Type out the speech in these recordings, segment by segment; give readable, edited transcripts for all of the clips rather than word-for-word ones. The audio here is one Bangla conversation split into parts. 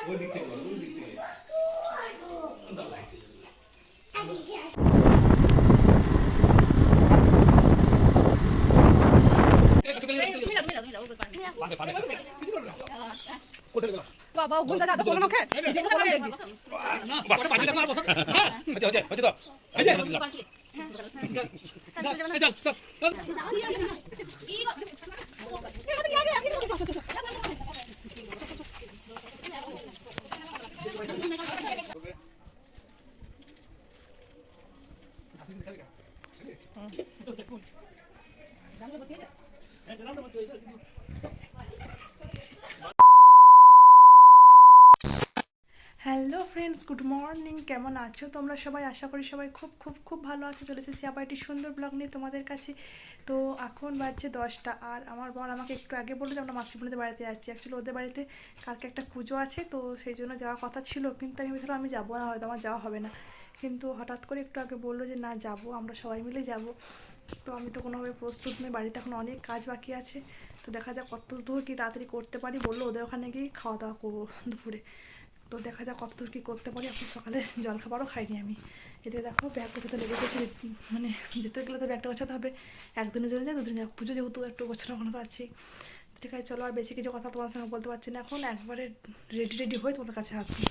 ওই দিক থেকে ওই দিক থেকে বাবা গুন্ডা দাদা বলো আমাকে না বাচ্চা বাজে দেখো আর বসে হ্যাঁ হচ্ছে তো এই যে চল চল হ্যালো ফ্রেন্ডস, গুড মর্নিং। কেমন আছো তোমরা সবাই? আশা করি সবাই খুব খুব খুব ভালো আছো। চলে এসেছি আবার একটি সুন্দর ব্লগ নিয়ে তোমাদের কাছে। তো এখন বাজছে 10টা, আর আমার বর আমাকে একটু আগে বললো যে আমরা মাসিমণিদের বাড়িতে যাচ্ছি। অ্যাকচুয়ালি ওদের বাড়িতে কালকে একটা পুজো আছে, তো সেই জন্য যাওয়ার কথা ছিল, কিন্তু আমি ভেবেছিলাম আমি যাবো না, হয়তো আমার যাওয়া হবে না। কিন্তু হঠাৎ করে একটু আগে বললো যে না যাবো, আমরা সবাই মিলে যাব। তো আমি তো কোনোভাবে প্রস্তুত নেই, বাড়িতে এখন অনেক কাজ বাকি আছে। তো দেখা যাক কত দূর কী তাড়াতাড়ি করতে পারি। বললো ওদের ওখানে গিয়ে খাওয়া দাওয়া করবো দুপুরে। তো দেখা যাক কতদূর কী করতে পারি। এখন সকালে জলখাবারও খাইনি আমি। এদিকে দেখো ব্যাগ গোছাতে লেগে গেছে, মানে যেতে গেলে তো ব্যাগটা গোছাতে হবে। একদিনের জন্য যায়, দুদিন যাক, পুজো যেহেতু একটু গোছানো কোনো আছেই। ঠিক আছে চলো, আর বেশি কিছু কথা তোমার সঙ্গে বলতে পারছি না, এখন একবারে রেডি হয়ে তোমার কাছে আসবো।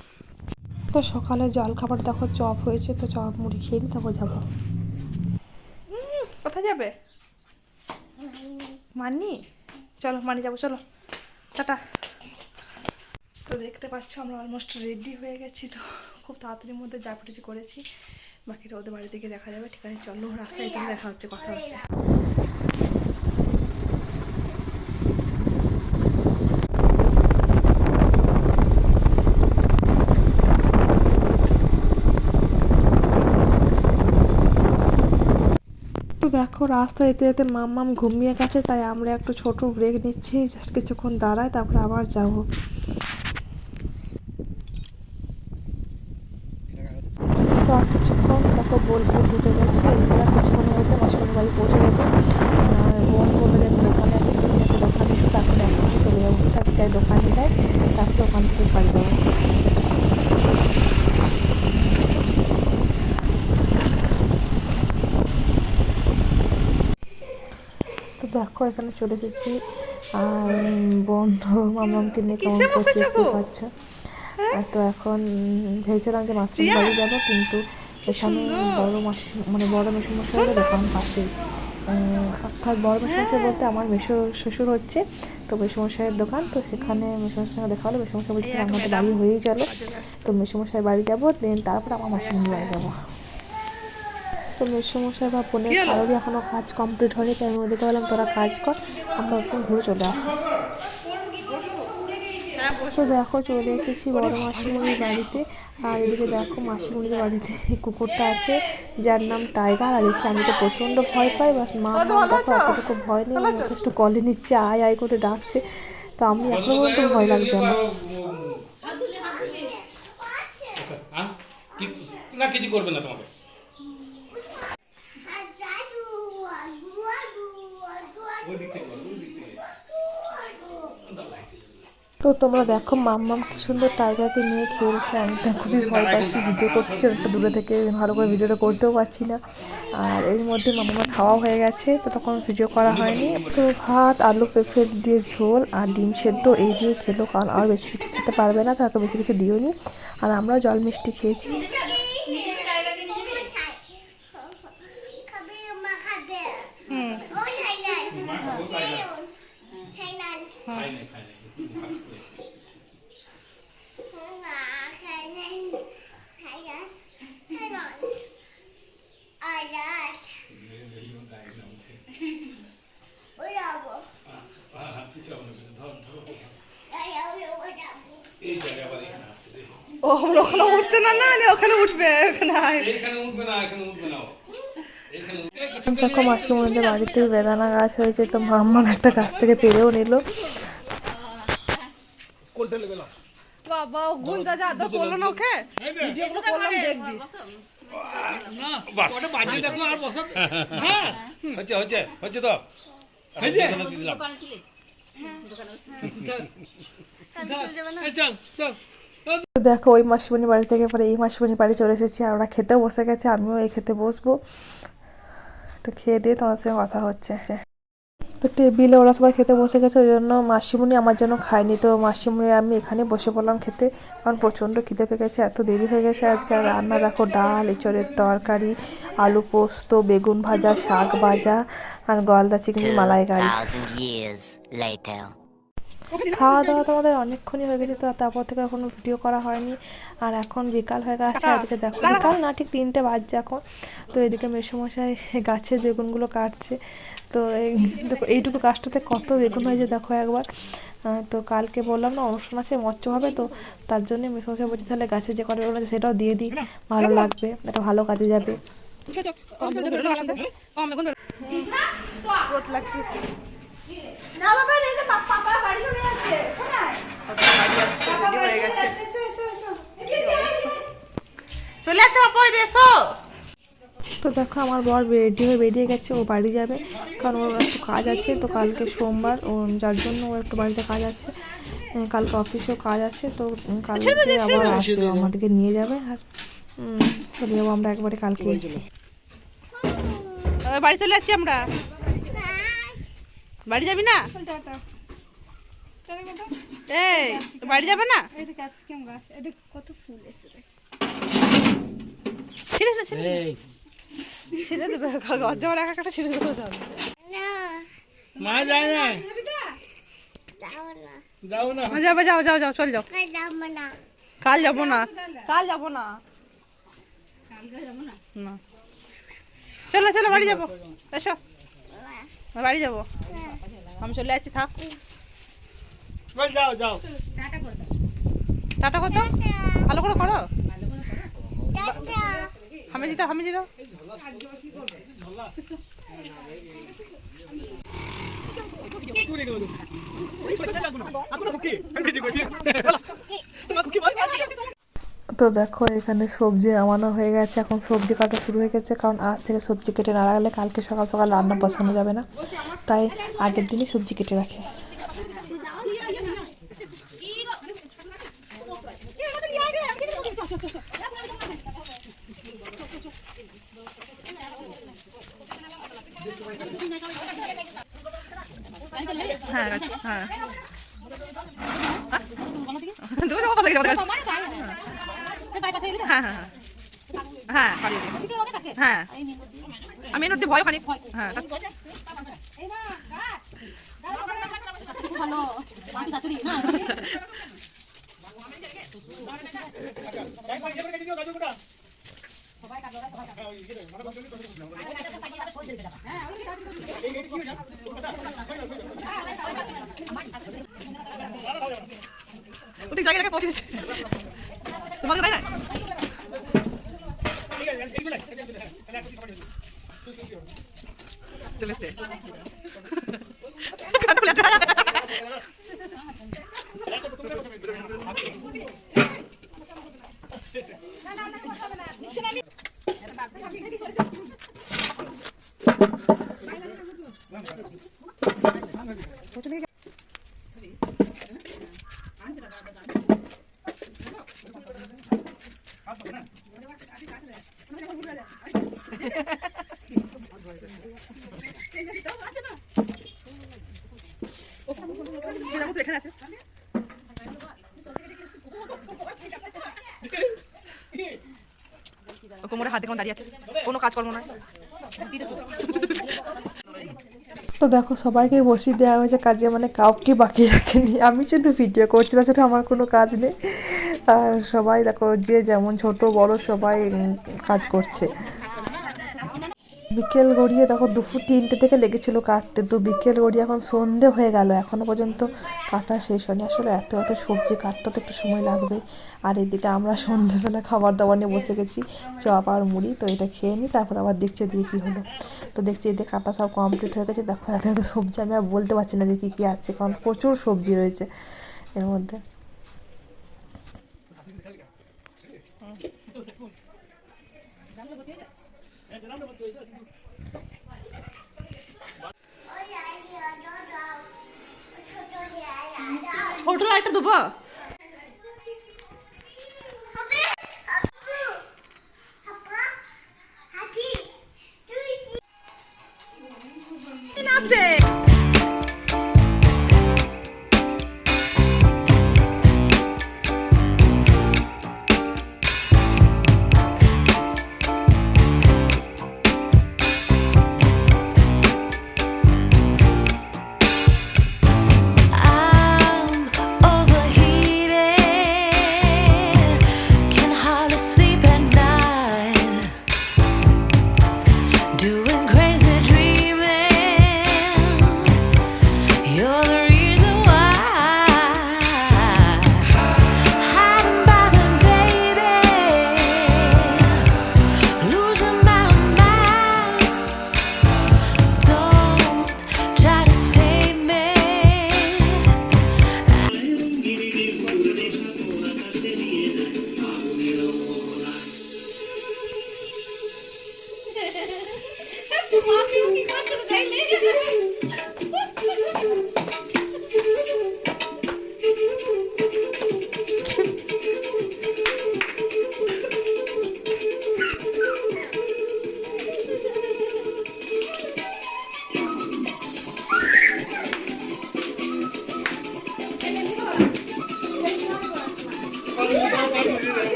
তো সকালে জলখাবার দেখো চপ হয়েছে, তো চপ মুড়ি খেয়ে নিই, তারপর যাবো। কোথায় যাবে? মানি? চলো মানি যাবো, চলো টাটা। তো দেখতে পাচ্ছ আমরা অলমোস্ট রেডি হয়ে গেছি। তো খুব তাড়াতাড়ির মধ্যে যা কিছু করেছি, বাকিটা ওদের বাড়ি থেকে দেখা যাবে। ঠিক আছে চলো, রাস্তায় এখানে দেখা হচ্ছে, কথা হচ্ছে। তো দেখো রাস্তা যেতে যেতে মাম্মাম ঘুমিয়ে গেছে, তাই আমরা একটু ছোট ব্রেক নিচ্ছি, জাস্ট কিছুক্ষণ দাঁড়ায়, তারপরে আবার যাবো। তো আর কিছুক্ষণ দেখো বোলপুর ঢুকে গেছে, এরপর আর কিছুক্ষণের মধ্যে মাসিমার বাড়ি পৌঁছে যাবো। আর বোন বললো যে আমি দোকানে আছি, তুমি একটা দোকানে এসো, তারপরে একসঙ্গে চলে যাবো। তারপরে যাই দোকানে যাই, তারপরে ওখান থেকে বাড়ি যাবো। তো দেখো এখানে চলে এসেছি, আর বোন মামাকে নিয়ে কেমন করছে দেখতে পাচ্ছ। তো এখন ভেবেছিলাম যে মাসির বাড়ি যাবো, কিন্তু এখানে বড় মাসি মানে বড় মেসোমশাইয়ের দোকান পাশে, অর্থাৎ বড় মেসোমশাই বলতে আমার মেসো শ্বশুর হচ্ছে, তো মেসোমশাইয়ের দোকান। তো সেখানে মেসোমশাইয়ের সঙ্গে দেখা হলো, মেসোমশাই বলছে আমাদের বাড়ি হয়েই চলো। তো মেসোমশাই বাড়ি যাবো, দেন তারপর আমার মাসিমণির বাড়ি যাবো। তো মেসোমশাই বা বোনের কারোরই এখনও কাজ কমপ্লিট হয়নি, তাই আমি ওদেরকে বললাম তোরা কাজ কর, আমরা ওরকম ঘুরে চলে আসি। তো দেখো চলে এসেছি বড় মাসিমণির বাড়িতে, আর এদিকে দেখো মাসিমণির বাড়িতে কুকুরটা আছে যার নাম টাইগার। আর একে আমি তো প্রচণ্ড ভয় পাই, বাস মা দেখো এতটুকু ভয় নেই, যথেষ্ট কলে নিচ্ছে, আয় আয় করে ডাকছে। তো আমি এখনো পর্যন্ত ভয় লাগছে না। না কিছু করবে না তোমাকে। ওই দিক থেকে ওই দিক থেকে তো তোমরা দেখো মাম্মাম কি সুন্দর টাইগারকে নিয়ে খেলছে। আমি তো খুবই ভয় পাচ্ছি, ভিডিও করছি একটু দূরে থেকে, ভালো করে ভিডিওটা করতেও পারছি না। আর এর মধ্যে মাম্মামের খাওয়া হয়ে গেছে, তো তখন ভিডিও করা হয়নি। তো ভাত, আলু পেঁপে দিয়ে ঝোল আর ডিম সেদ্ধ এই দিয়ে খেলো, কারণ আর বেশি কিছু খেতে পারবে না, তাকে বেশি কিছু দিও নি। আর আমরাও জল মিষ্টি খেয়েছি। ও আমরা ওখানে উঠতে না, না ওখানে উঠবে, দেখো মাসিমণিদের বাড়িতেই বেদানা গাছ হয়েছে, তো মাম্মাম একটা গাছ থেকে পেরেও নিল। বাবা গুন্ডা দাদা বললো না ওকে, ভিডিও করলাম দেখবি না ওটা বাজে দেখো আর বসত হ্যাঁ হচ্ছে হচ্ছে হচ্ছে তো হচ্ছে দোকানে ছিলে হ্যাঁ দোকানে চল চল তো দেখো ওই মাসিমণি বাড়ি থেকে পরে এই মাসিমণি বাড়ি চলে এসেছি, আর ওরা খেতেও বসে গেছে, আমিও এই খেতে বসবো। তো খেয়ে দিয়ে তোমার সঙ্গে কথা হচ্ছে। তো টেবিলে ওরা সবাই খেতে বসে গেছে, ওই জন্য মাসিমণি আমার জন্য খায়নি। তো মাসিমণি আমি এখানে বসে পড়লাম খেতে, কারণ প্রচণ্ড খিদে পেয়ে গেছে, এত দেরি হয়ে গেছে আজকে। আর রান্না দেখো ডাল, এঁচড়ের তরকারি, আলু পোস্ত, বেগুন ভাজা, শাক ভাজা, আর গলদা চিংড়ি মালাইকারি। 2,000 years later. খাওয়া দাওয়া তো আমাদের অনেকক্ষণই হয়ে গেছে, তো তারপর থেকে এখনো ভিডিও করা হয়নি। আর এখন বিকাল হয়ে গেছে, এদিকে দেখো বিকাল না ঠিক 3টে বাজছে এখন। তো এদিকে মেসোমশাই গাছের বেগুনগুলো কাটছে। তো দেখো এইটুকু গাছটাতে কত বেগুন হয়েছে দেখো একবার। তো কালকে বললাম না অনুষ্ঠান আছে, মৎস্য হবে, তো তার জন্য মেসোমশাই বলছি তাহলে গাছে যে কটা বেগুন আছে সেটাও দিয়ে দিই, ভালো লাগবে, এটা ভালো কাজে যাবে। রোদ লাগছে না বাবা, এই যে পাপা গাড়ি চলে যাচ্ছে, শোনায় গাড়ি হয়ে গেছে, চলে যাচ্ছে পাপা, ওই দেশো। তো দেখো আমার বর রেডি হয়ে বেরিয়ে গেছে, ও বাড়ি যাবে, কারণ ওর একটু কাজ আছে। তো কালকে সোমবার, ও যার জন্য ওর একটু বাড়িতে কাজ আছে, কালকে অফিসেও কাজ আছে। তো কালকে আবার আসবে, আমাদেরকে নিয়ে যাবে, আর চলে যাবো আমরা একবারে কালকে। বাড়ি চলে যাচ্ছি আমরা। বাড়ি যাবি না? এই বাড়ি যাবে না? ক্যাপসিকাম গাছ, এদিক কত ফুল এসেছে, ছিঁড়ে ছিঁড়ে দেবে, গজ্জা রাখা কাটা ছিঁড়ে দেবে। মা যায় না, যাও না, যাবো, যাও যাও যাও, চল যাও। কাল যাবো না, কাল যাবো না, না চলো চলো বাড়ি যাবো, এসো বাড়ি যাবো, আমি চলে যাচ্ছি, থাক। যাও যাও, টাটা কত ভালো করে করো, হামে দিতা হামে দিতা। তো দেখো এখানে সবজি নামানো হয়ে গেছে, এখন সবজি কাটা শুরু হয়ে গেছে, কারণ আজ থেকে সবজি কেটে না রাখলে কালকে সকাল সকাল রান্না বসানো যাবে না, তাই আগের দিনই সবজি কেটে রাখে। হ্যাঁ হ্যাঁ হ্যাঁ হ্যাঁ, আমি এর মধ্যে ভয় খানি। হ্যাঁ ওটি জায়গায় জায়গায় পৌঁছে দিচ্ছে তোমাকে, তাই না? চলে এসছে এখানে আছে। কোমরে হাতে কোন দাঁড়িয়ে আছে, কোনো কাজ কর্ম নয়। তো দেখো সবাইকে বসিয়ে দেওয়া হয়েছে কাজে, মানে কাউকে বাকি রাখেনি, আমি শুধু ভিডিও করছি, তাছাড়া আমার কোনো কাজ নেই। আর সবাই দেখো যে যেমন ছোট বড় সবাই কাজ করছে। বিকেল গড়িয়ে দেখো দুপুর 3টে থেকে লেগেছিল কাটতে, তো বিকেল গড়িয়ে এখন সন্ধে হয়ে গেল, এখনও পর্যন্ত কাটা শেষ হয়নি। আসলে এত এত সবজি কাটতে তো একটু সময় লাগবে। আর এদিকে আমরা সন্ধেবেলা খাবার দাবার নিয়ে বসে গেছি, চপ আর মুড়ি, তো এটা খেয়ে নিই, তারপর আবার দেখছি দিয়ে কী হলো। তো দেখছি এদিকে কাটা সব কমপ্লিট হয়ে গেছে, দেখো এত এত সবজি আমি আর বলতে পারছি না যে কী কী আছে, কারণ প্রচুর সবজি রয়েছে এর মধ্যে। ছোট লাইটটা দেবো,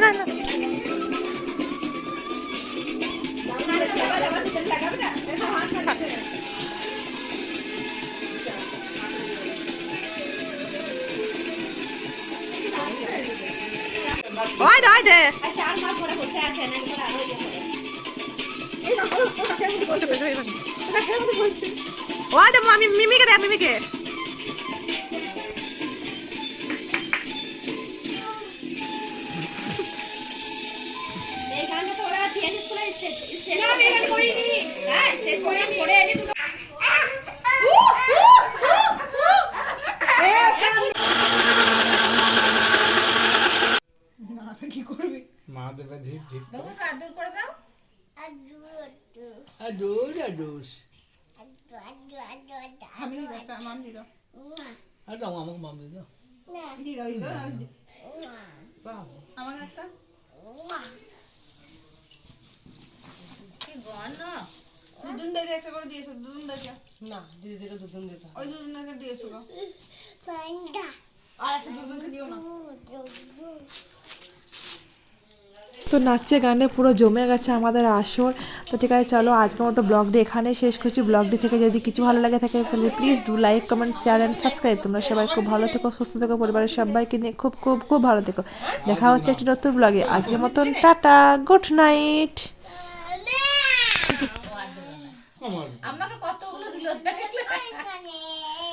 না না ওই দে ওই দে ওই দে আমি মিমিকে দে মিমিকে মা দেবে ধীর ধীর আর দাও আমাকে মাম দিয়ে দাও দুদিন দেখে একটা করে দিয়েছো দুদিন দেখে না দিদি থেকে দুদিন দিতে ওই দুদিন দেখে দিয়েছো আর একটা দুদিনকে দিও না তো নাচে গানে পুরো জমে গেছে আমাদের আসর তো ঠিক আছে চলো আজকের মতো ব্লগটি এখানে শেষ করছি ব্লগটি থেকে যদি কিছু ভালো লাগে থাকে তাহলে please do like comment share and subscribe তোমরা সবাই খুব ভালো থেকো সুস্থ থেকো পরিবারের সবাইকে নিয়ে খুব খুব খুব ভালো থেকো দেখা হচ্ছে একটি নতুন ব্লগে আজকের মতন টাটা গুড নাইট আমার আমাকে কতগুলো দিল